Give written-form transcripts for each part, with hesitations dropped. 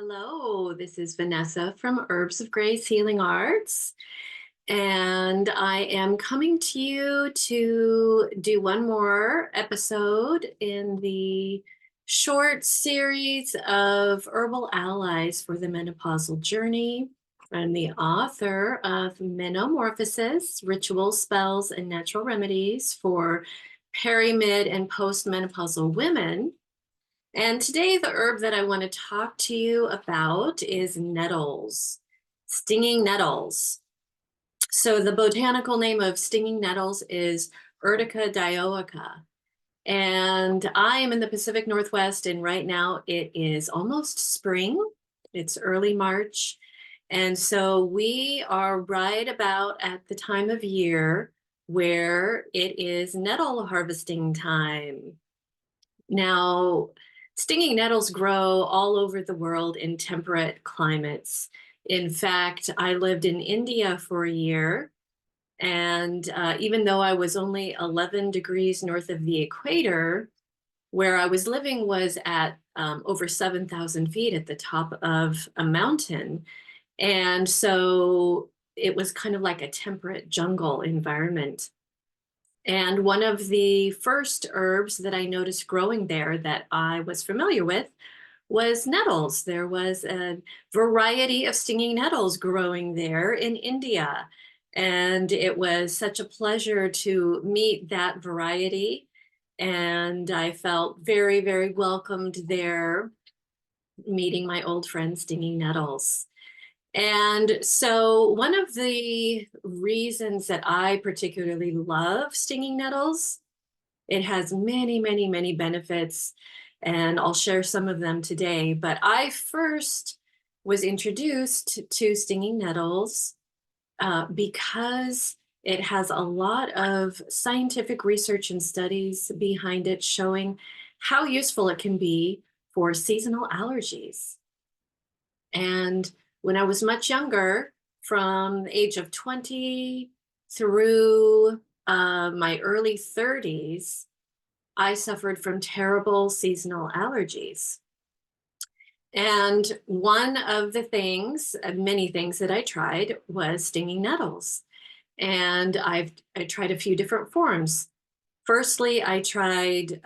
Hello, this is Vanessa from Herbs of Grace Healing Arts, and I am coming to you to do one more episode in the short series of Herbal Allies for the Menopausal Journey. I'm the author of Metamorphosis, Rituals, Spells, and Natural Remedies for Peri, Mid, and Postmenopausal Women. And today, the herb that I want to talk to you about is nettles, stinging nettles. So the botanical name of stinging nettles is Urtica dioica. And I am in the Pacific Northwest, and right now it is almost spring. It's early March. And so we are right about at the time of year where it is nettle harvesting time. Now, stinging nettles grow all over the world in temperate climates. In fact, I lived in India for a year, and even though I was only 11 degrees north of the equator, where I was living was at over 7,000 feet at the top of a mountain. And so it was kind of like a temperate jungle environment. And one of the first herbs that I noticed growing there that I was familiar with was nettles. There was a variety of stinging nettles growing there in India. And it was such a pleasure to meet that variety. And I felt very, very welcomed there, meeting my old friend, stinging nettles. And so, one of the reasons that I particularly love stinging nettles, it has many, many, many benefits, and I'll share some of them today. But I first was introduced to stinging nettles because it has a lot of scientific research and studies behind it showing how useful it can be for seasonal allergies. And when I was much younger, from the age of 20 through my early 30s, I suffered from terrible seasonal allergies. And one of the things, many things that I tried was stinging nettles. And I tried a few different forms. Firstly, I tried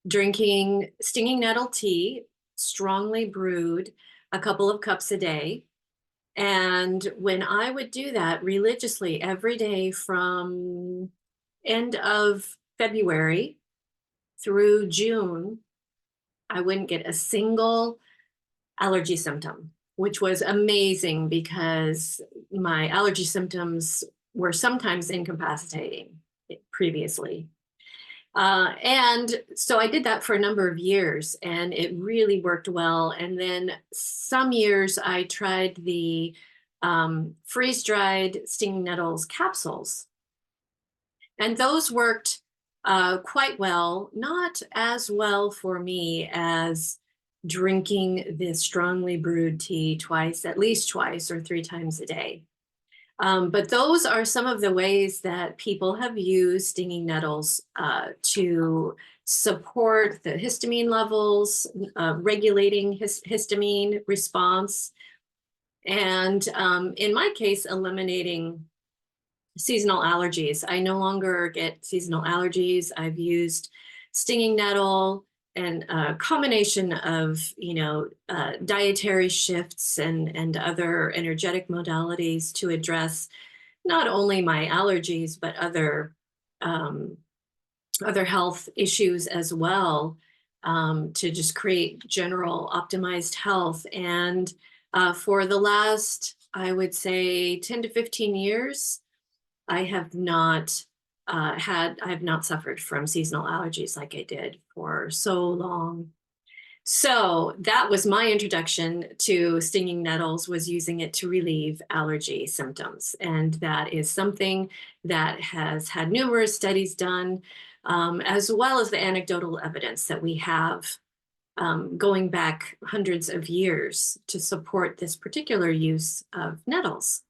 drinking stinging nettle tea, strongly brewed, a couple of cups a day. And when I would do that religiously every day from end of February through June, I wouldn't get a single allergy symptom, which was amazing because my allergy symptoms were sometimes incapacitating previously. And so I did that for a number of years and it really worked well. And then some years I tried the freeze-dried stinging nettles capsules. And those worked quite well, not as well for me as drinking this strongly brewed tea twice, at least twice or three times a day. But those are some of the ways that people have used stinging nettles to support the histamine levels, regulating histamine response, and in my case, eliminating seasonal allergies. I no longer get seasonal allergies. I've used stinging nettle and a combination of, dietary shifts and other energetic modalities to address not only my allergies, but other health issues as well, to just create general optimized health. And for the last, I would say, 10 to 15 years, I have not I have not suffered from seasonal allergies like I did for so long. So that was my introduction to stinging nettles, was using it to relieve allergy symptoms. And that is something that has had numerous studies done, as well as the anecdotal evidence that we have going back hundreds of years to support this particular use of nettles.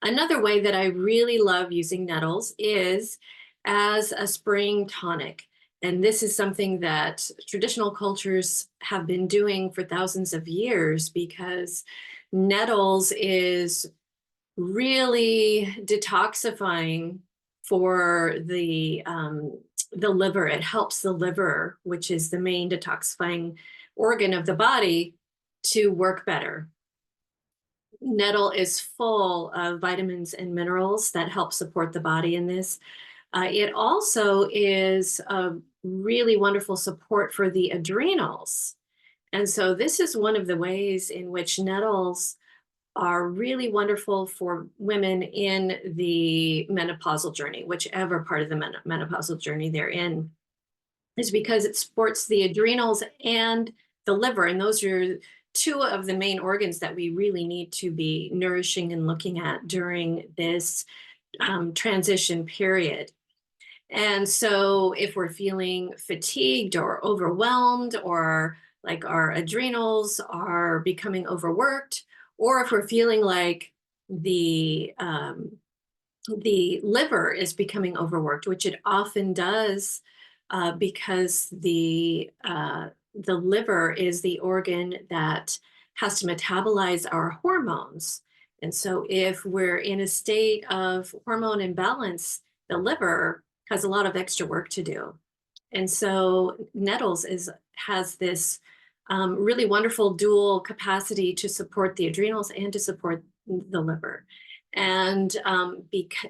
Another way that I really love using nettles is as a spring tonic. And this is something that traditional cultures have been doing for thousands of years, because nettles is really detoxifying for the liver. It helps the liver, which is the main detoxifying organ of the body, to work better. Nettle is full of vitamins and minerals that help support the body in this. It also is a really wonderful support for the adrenals. And so this is one of the ways in which nettles are really wonderful for women in the menopausal journey, whichever part of the menopausal journey they're in, is because it supports the adrenals and the liver. And those are two of the main organs that we really need to be nourishing and looking at during this transition period. And so if we're feeling fatigued or overwhelmed, or like our adrenals are becoming overworked, or if we're feeling like the liver is becoming overworked, which it often does, because the liver is the organ that has to metabolize our hormones. And so if we're in a state of hormone imbalance, the liver has a lot of extra work to do. And so Nettles has this really wonderful dual capacity to support the adrenals and to support the liver. And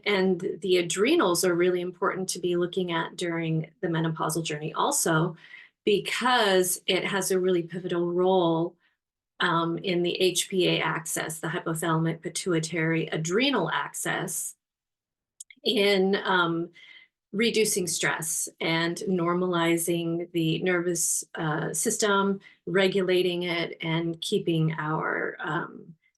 and the adrenals are really important to be looking at during the menopausal journey also, because it has a really pivotal role in the HPA axis, the hypothalamic pituitary adrenal axis, in reducing stress and normalizing the nervous system, regulating it, and keeping our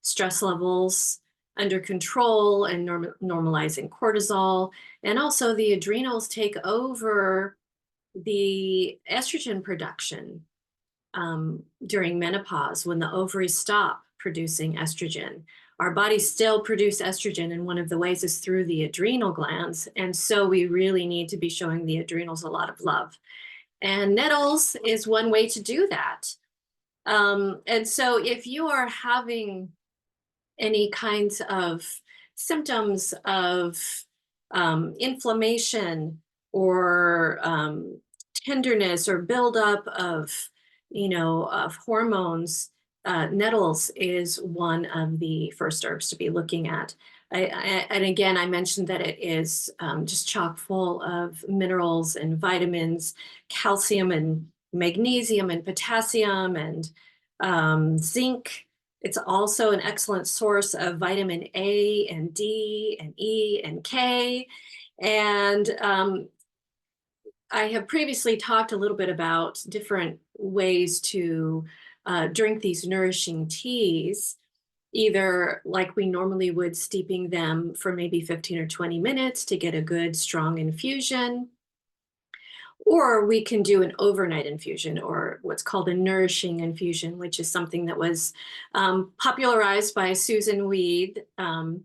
stress levels under control, and normalizing cortisol. And also the adrenals take over the estrogen production during menopause, when the ovaries stop producing estrogen. Our bodies still produce estrogen, and one of the ways is through the adrenal glands. And so we really need to be showing the adrenals a lot of love. And nettles is one way to do that. And so if you are having any kinds of symptoms of inflammation, or tenderness, or buildup of, of hormones, nettles is one of the first herbs to be looking at. And again, I mentioned that it is just chock full of minerals and vitamins, calcium and magnesium and potassium and zinc. It's also an excellent source of vitamin A and D and E and K. And I have previously talked a little bit about different ways to drink these nourishing teas, either like we normally would, steeping them for maybe 15 or 20 minutes to get a good strong infusion. Or we can do an overnight infusion, or what's called a nourishing infusion, which is something that was popularized by Susan Weed. And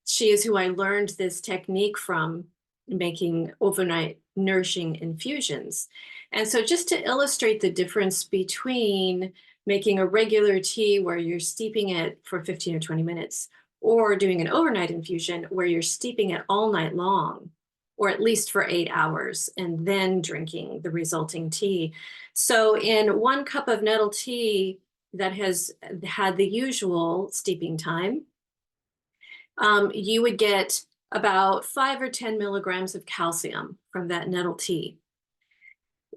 she is who I learned this technique from, making overnight nourishing infusions. And so just to illustrate the difference between making a regular tea where you're steeping it for 15 or 20 minutes, or doing an overnight infusion where you're steeping it all night long, or at least for 8 hours, and then drinking the resulting tea. So in 1 cup of nettle tea that has had the usual steeping time, you would get about 5 or 10 milligrams of calcium from that nettle tea.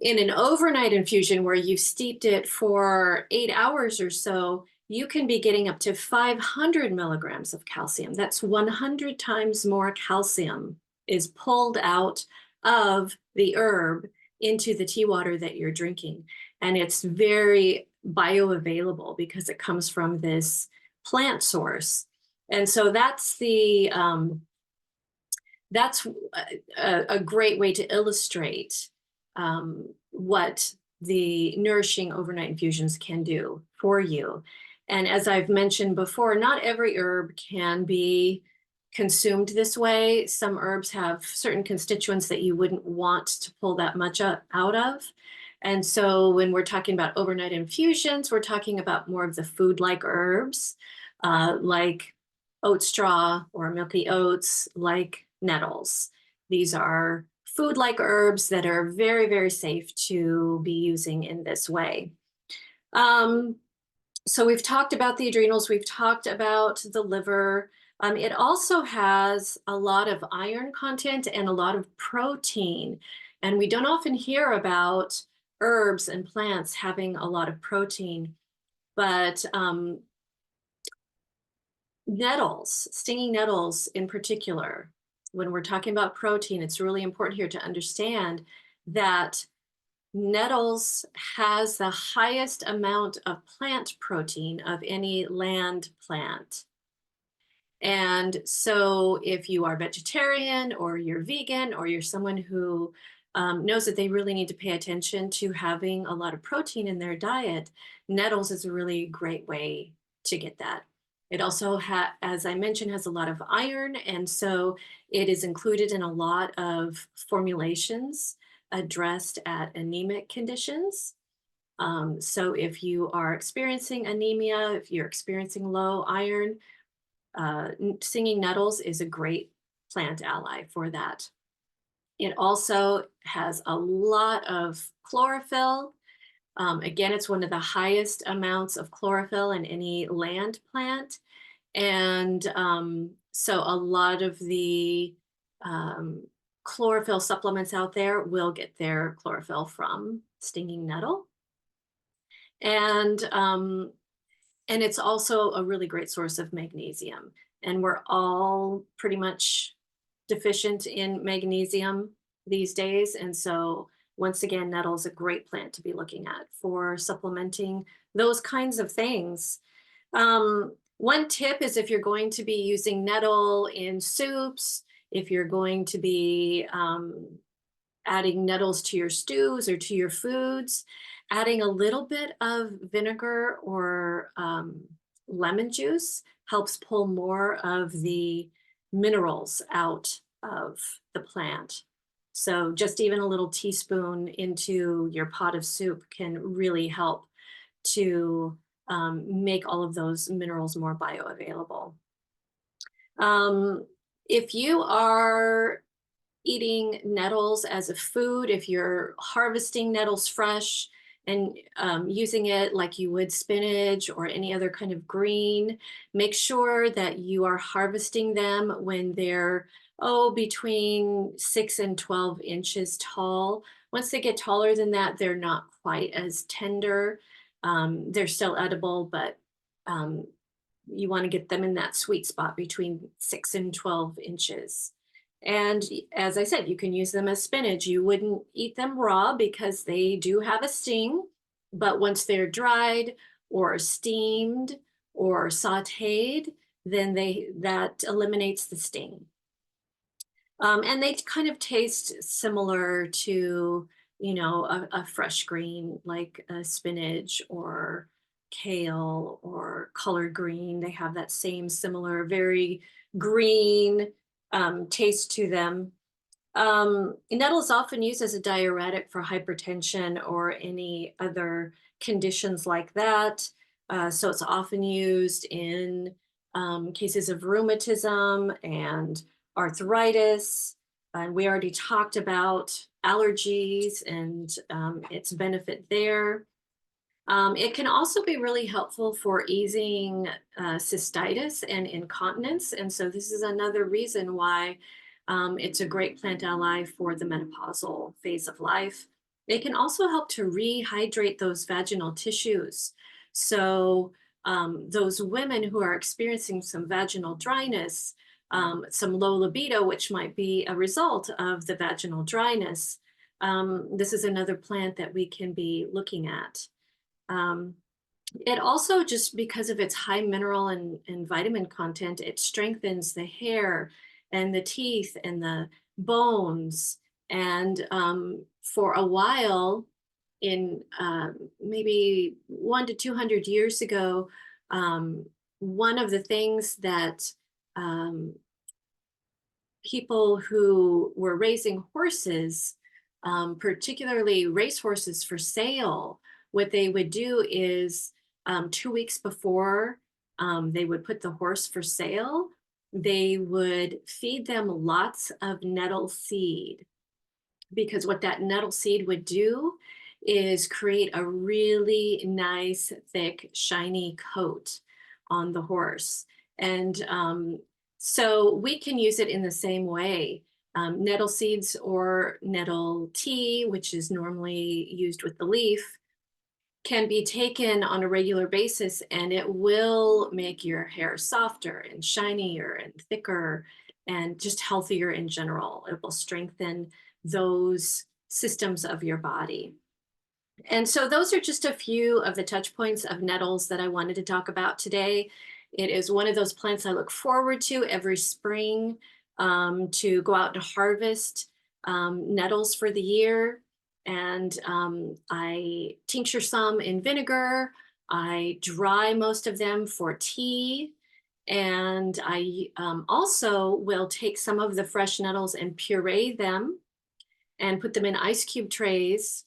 In an overnight infusion where you've steeped it for 8 hours or so, you can be getting up to 500 milligrams of calcium. That's 100 times more calcium is pulled out of the herb into the tea water that you're drinking. And it's very bioavailable because it comes from this plant source. And so that's a great way to illustrate what the nourishing overnight infusions can do for you. And as I've mentioned before, not every herb can be consumed this way. Some herbs have certain constituents that you wouldn't want to pull that much out of. And so when we're talking about overnight infusions, we're talking about more of the food-like herbs, like oat straw or milky oats, like nettles. These are food-like herbs that are very, very safe to be using in this way. Um, so we've talked about the adrenals, we've talked about the liver. It also has a lot of iron content and a lot of protein. And we don't often hear about herbs and plants having a lot of protein, but nettles, stinging nettles in particular, when we're talking about protein, it's really important here to understand that nettles has the highest amount of plant protein of any land plant. And so if you are vegetarian or you're vegan or you're someone who knows that they really need to pay attention to having a lot of protein in their diet, nettles is a really great way to get that. It also, as I mentioned, has a lot of iron, and so it is included in a lot of formulations addressed at anemic conditions. So if you are experiencing anemia, if you're experiencing low iron, singing nettles is a great plant ally for that. It also has a lot of chlorophyll. Again, it's one of the highest amounts of chlorophyll in any land plant. And so a lot of the um, chlorophyll supplements out there will get their chlorophyll from stinging nettle. And and it's also a really great source of magnesium. And we're all pretty much deficient in magnesium these days. And so once again, nettle is a great plant to be looking at for supplementing those kinds of things. One tip is if you're going to be using nettle in soups, if you're going to be adding nettles to your stews or to your foods, adding a little bit of vinegar or lemon juice helps pull more of the minerals out of the plant. So just even a little teaspoon into your pot of soup can really help to make all of those minerals more bioavailable. If you are eating nettles as a food, if you're harvesting nettles fresh and using it like you would spinach or any other kind of green, make sure that you are harvesting them when they're, between 6 and 12 inches tall. Once they get taller than that, they're not quite as tender. They're still edible, but um, you want to get them in that sweet spot between 6 and 12 inches. And as I said, you can use them as spinach. You wouldn't eat them raw because they do have a sting, but once they're dried or steamed or sauteed, then that eliminates the sting. And they kind of taste similar to, a fresh green like spinach or kale or collard green. They have that same similar, very green taste to them. Nettle is often used as a diuretic for hypertension or any other conditions like that. So it's often used in cases of rheumatism and arthritis. And we already talked about allergies and its benefit there. It can also be really helpful for easing cystitis and incontinence. And so this is another reason why it's a great plant ally for the menopausal phase of life. It can also help to rehydrate those vaginal tissues. So those women who are experiencing some vaginal dryness, some low libido, which might be a result of the vaginal dryness, this is another plant that we can be looking at. It also, just because of its high mineral and vitamin content, it strengthens the hair and the teeth and the bones. And for a while, in maybe 100 to 200 years ago, one of the things that people who were raising horses, particularly race horses for sale, what they would do is 2 weeks before they would put the horse for sale, they would feed them lots of nettle seed, because what that nettle seed would do is create a really nice, thick, shiny coat on the horse. And so we can use it in the same way. Nettle seeds or nettle tea, which is normally used with the leaf, can be taken on a regular basis, and it will make your hair softer and shinier and thicker and just healthier in general. It will strengthen those systems of your body. And so those are just a few of the touch points of nettles that I wanted to talk about today. It is one of those plants I look forward to every spring, to go out and harvest nettles for the year. And I tincture some in vinegar. I dry most of them for tea. And I also will take some of the fresh nettles and puree them and put them in ice cube trays,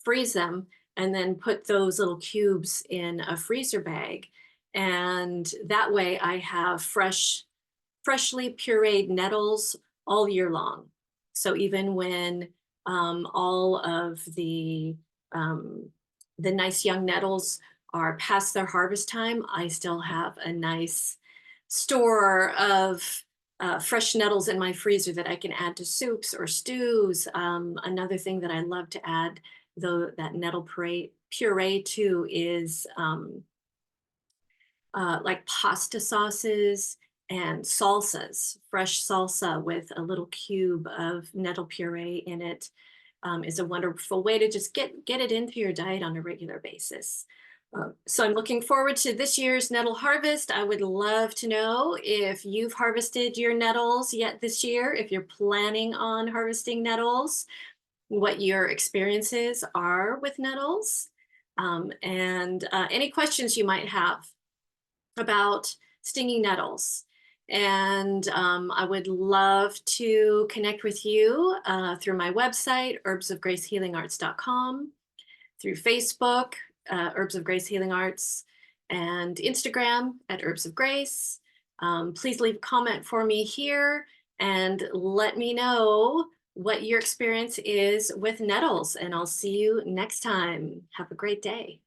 freeze them, and then put those little cubes in a freezer bag. And that way I have freshly pureed nettles all year long. So even when all of the nice young nettles are past their harvest time, I still have a nice store of fresh nettles in my freezer that I can add to soups or stews. Another thing that I love to add, though, that nettle puree to is like pasta sauces and salsas. Fresh salsa with a little cube of nettle puree in it is a wonderful way to just get it into your diet on a regular basis. So I'm looking forward to this year's nettle harvest. I would love to know if you've harvested your nettles yet this year, if you're planning on harvesting nettles, what your experiences are with nettles, and any questions you might have about stinging nettles. And I would love to connect with you through my website, herbsofgracehealingarts.com, through Facebook, Herbs of Grace Healing Arts, and Instagram at Herbs of Grace. Please leave a comment for me here and let me know what your experience is with nettles, and I'll see you next time. Have a great day.